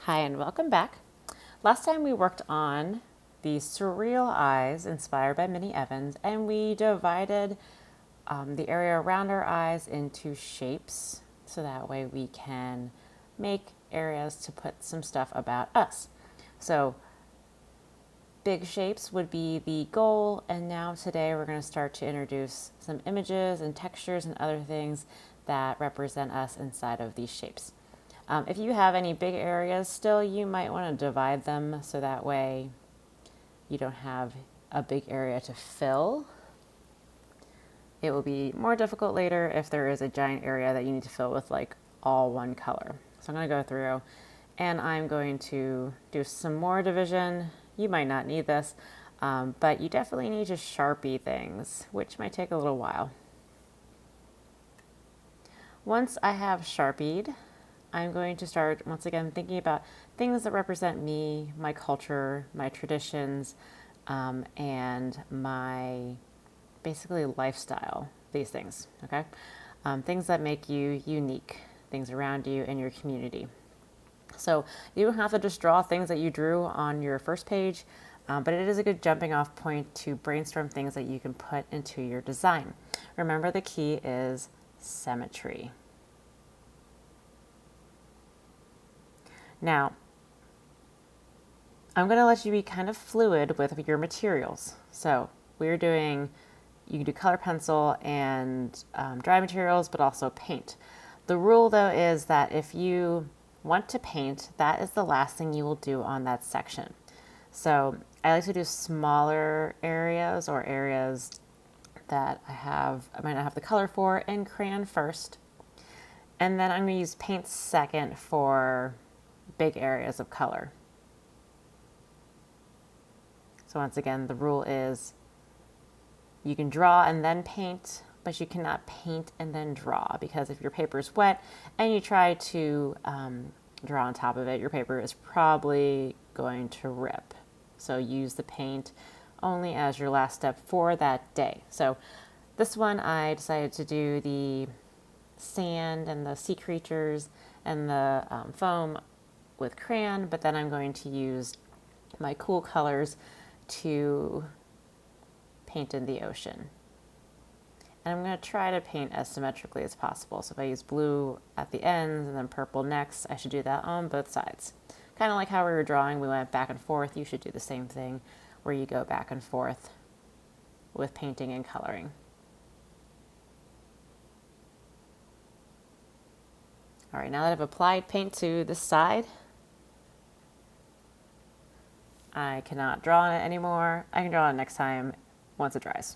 Hi and welcome back. Last time we worked on the Surreal Eyes inspired by Minnie Evans, and we divided the area around our eyes into shapes so that way we can make areas to put some stuff about us. So big shapes would be the goal, and now today we're going to start to introduce some images and textures and other things that represent us inside of these shapes. If you have any big areas still, you might want to divide them so that way you don't have a big area to fill. It will be more difficult later if there is a giant area that you need to fill with like all one color. So I'm going to go through and I'm going to do some more division. You might not need this, but you definitely need to Sharpie things, which might take a little while. Once I have Sharpied, I'm going to start once again thinking about things that represent me, my culture, my traditions, and my basically lifestyle, these things, okay? Things that make you unique, things around you and your community. So you don't have to just draw things that you drew on your first page, but it is a good jumping off point to brainstorm things that you can put into your design. Remember, the key is symmetry. Now, I'm going to let you be kind of fluid with your materials. So we're doing, you can do color pencil and dry materials, but also paint. The rule though is that if you want to paint, that is the last thing you will do on that section. So I like to do smaller areas or areas that I might not have the color for in crayon first. And then I'm going to use paint second for big areas of color. So once again, the rule is you can draw and then paint, but you cannot paint and then draw, because if your paper is wet and you try to draw on top of it, your paper is probably going to rip. So use the paint only as your last step for that day. So this one I decided to do the sand and the sea creatures and the foam with crayon, but then I'm going to use my cool colors to paint in the ocean. And I'm going to try to paint as symmetrically as possible. So if I use blue at the ends and then purple next, I should do that on both sides. Kind of like how we were drawing, we went back and forth. You should do the same thing where you go back and forth with painting and coloring. All right, now that I've applied paint to this side, I cannot draw on it anymore. I can draw on it next time once it dries.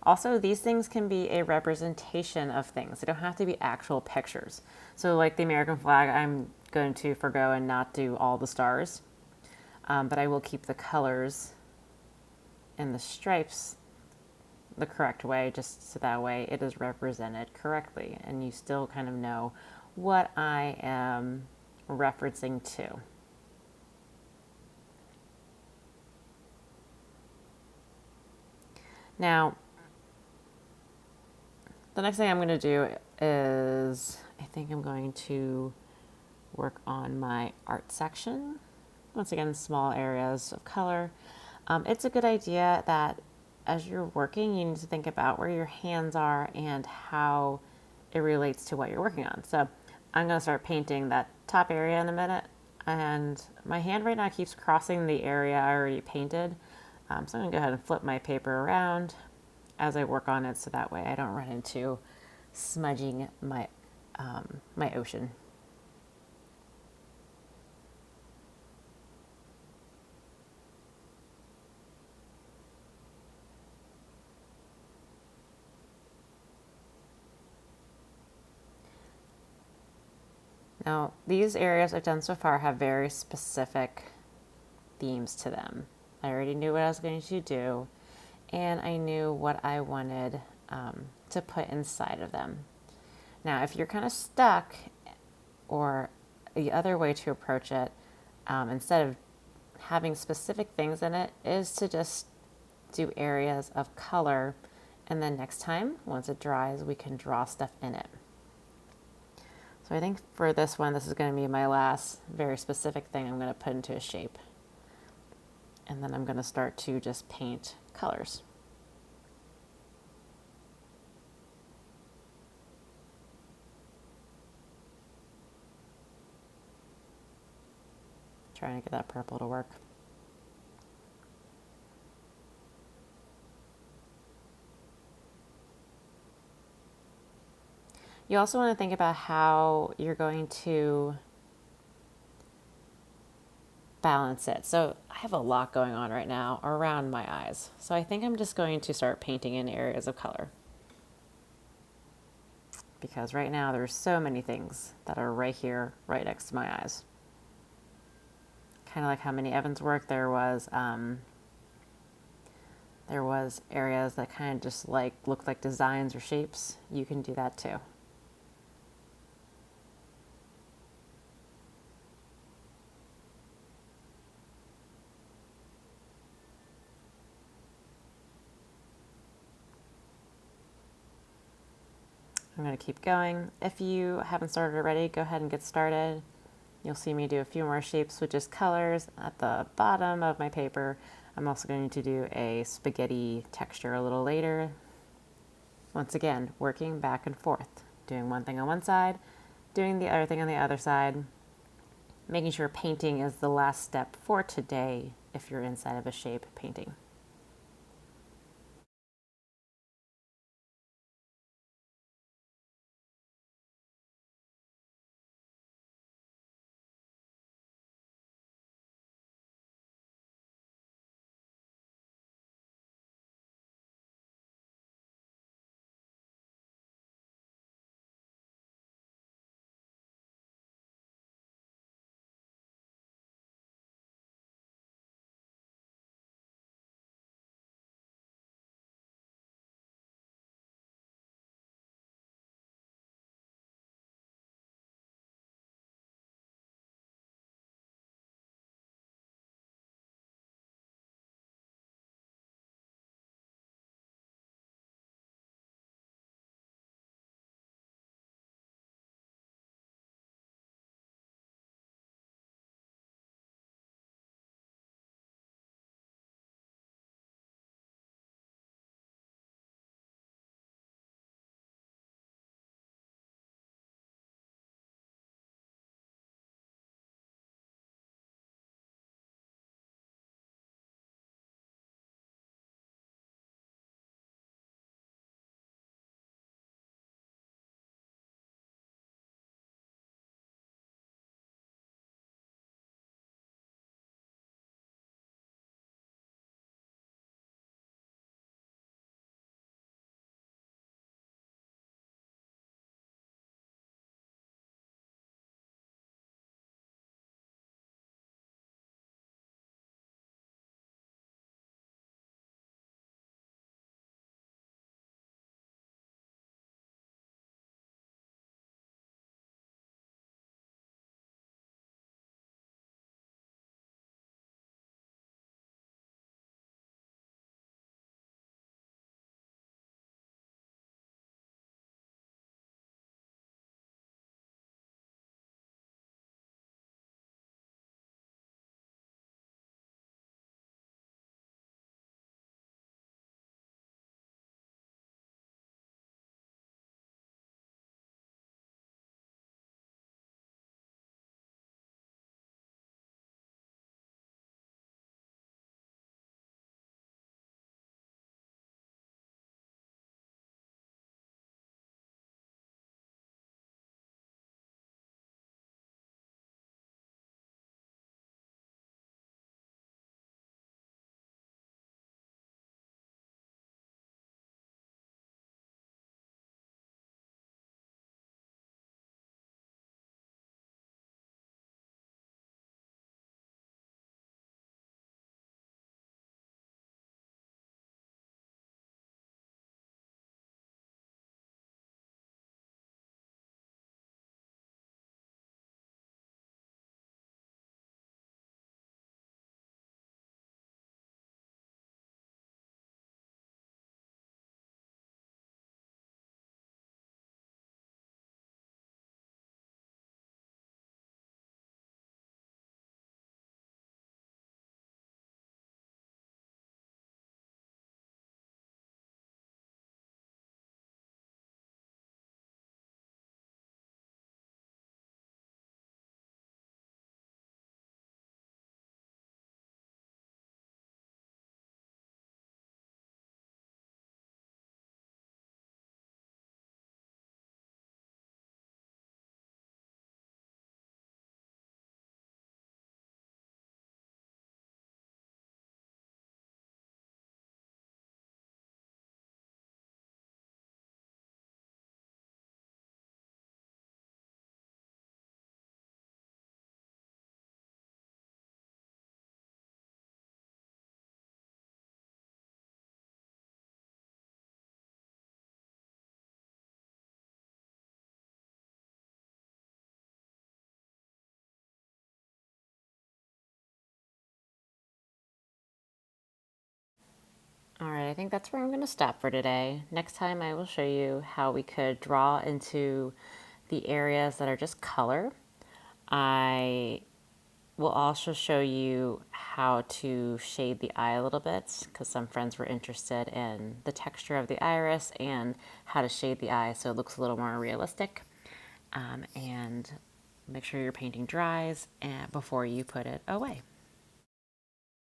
Also, these things can be a representation of things. They don't have to be actual pictures. So like the American flag, I'm going to forgo and not do all the stars, but I will keep the colors and the stripes the correct way, just so that way it is represented correctly and you still kind of know what I am referencing to. Now, the next thing I'm going to do is, I think I'm going to work on my art section. Once again, small areas of color. It's a good idea that as you're working, you need to think about where your hands are and how it relates to what you're working on. So I'm going to start painting that top area in a minute, and my hand right now keeps crossing the area I already painted. So I'm going to go ahead and flip my paper around as I work on it, so that way I don't run into smudging my my ocean. Now, these areas I've done so far have very specific themes to them. I already knew what I was going to do, and I knew what I wanted to put inside of them. Now, if you're kind of stuck, or the other way to approach it, instead of having specific things in it, is to just do areas of color And then next time, once it dries, we can draw stuff in it. So I think for this one, this is going to be my last very specific thing I'm going to put into a shape. And then I'm going to start to just paint colors. Trying to get that purple to work. You also want to think about how you're going to balance it. So I have a lot going on right now around my eyes. So I think I'm just going to start painting in areas of color. Because right now there's so many things that are right here, right next to my eyes. Kind of like how Minnie Evans worked, there was areas that kind of just like looked like designs or shapes. You can do that too. I'm going to keep going. If you haven't started already, go ahead and get started. You'll see me do a few more shapes with just colors at the bottom of my paper. I'm also going to do a spaghetti texture a little later. Once again, working back and forth, doing one thing on one side, doing the other thing on the other side, making sure painting is the last step for today if you're inside of a shape painting. All right, I think that's where I'm going to stop for today. Next time I will show you how we could draw into the areas that are just color. I will also show you how to shade the eye a little bit because some friends were interested in the texture of the iris and how to shade the eye so it looks a little more realistic. And make sure your painting dries before you put it away.